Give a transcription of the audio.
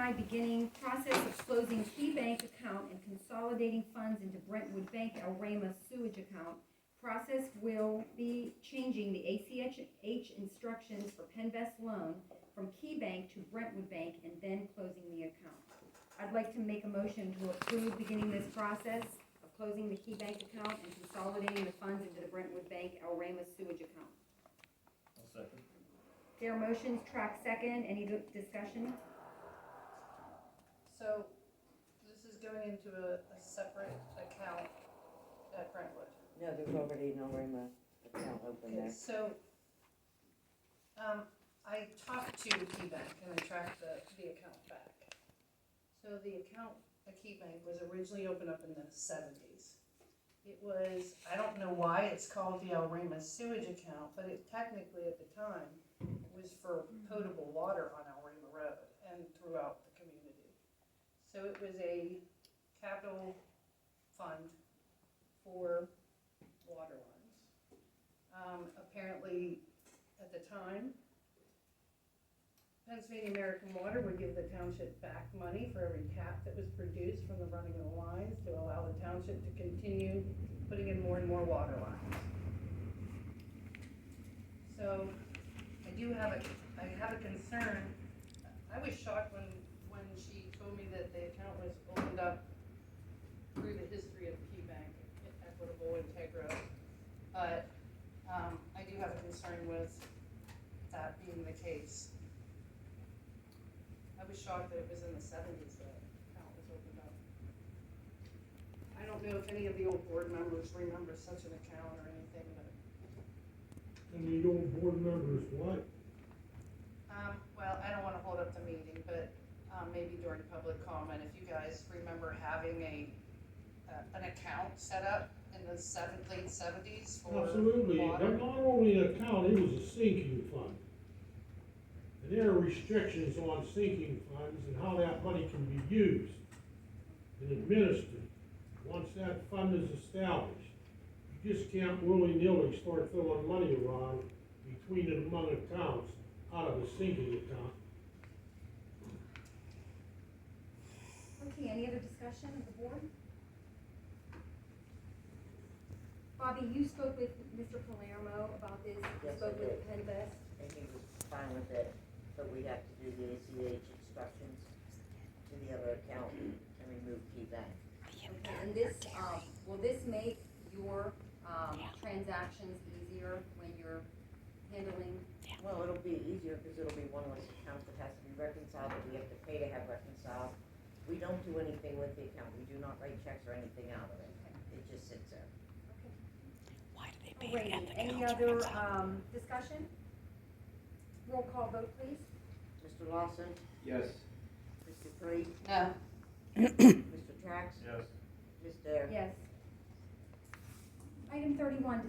I, beginning process of closing Key Bank account and consolidating funds into Brentwood Bank El Rama sewage account. Process will be changing the ACH instructions for Penvest loan from Key Bank to Brentwood Bank and then closing the account. I'd like to make a motion to approve beginning this process of closing the Key Bank account and consolidating the funds into the Brentwood Bank El Rama sewage account. I'll second. There are motions, track second, any discussion? So, this is going into a separate account at Brentwood. No, there's already an Rama account open there. So, I talked to Key Bank and I tracked the account back. So the account at Key Bank was originally opened up in the 70s. It was, I don't know why it's called the El Rama sewage account, but it technically at the time was for potable water on El Rama Road and throughout the community. So it was a capital fund for water lines. Apparently, at the time, Pennsylvania American Water would give the township back money for every tap that was produced from the running of the lines to allow the township to continue putting in more and more water lines. So, I have a concern. I was shocked when she told me that the account was opened up through the history of Key Bank, Equitable, Integra, but I do have a concern with that being the case. I was shocked that it was in the 70s that account was opened up. I don't know if any of the old board members remember such an account or anything, but, And the old board members what? well, I don't wanna hold up the meeting, but, maybe during public comment, if you guys remember having an account set up in the late 70s for Absolutely, water. but not only an account, it was a sinking fund. And there are restrictions on sinking funds and how that money can be used and administered. Once that fund is established, you just can't willy-nilly start throwing money around between and among accounts out of a sinking account. Okay, any other discussion of the board? Bobby, you spoke with Mr. Palermo about this, you Yes, spoke I with did. Penvest. And he was fine with it, but we have to do the ACH instructions to the other account and remove Key Bank. Okay, and this, will this make your, transactions easier when you're handling? Well, it'll be easier because it'll be one less account that has to be reconciled, that we have to pay to have reconciled. We don't do anything with the account. We do not write checks or anything out of it. It just sits there. Why do they pay Alrighty, at the any council other, reconcile? discussion? Roll call vote, please. Mr. Lawson, Yes. Mr. Creed, No. Mr. Trax, Yes. Ms. Dare. Yes. Item 31,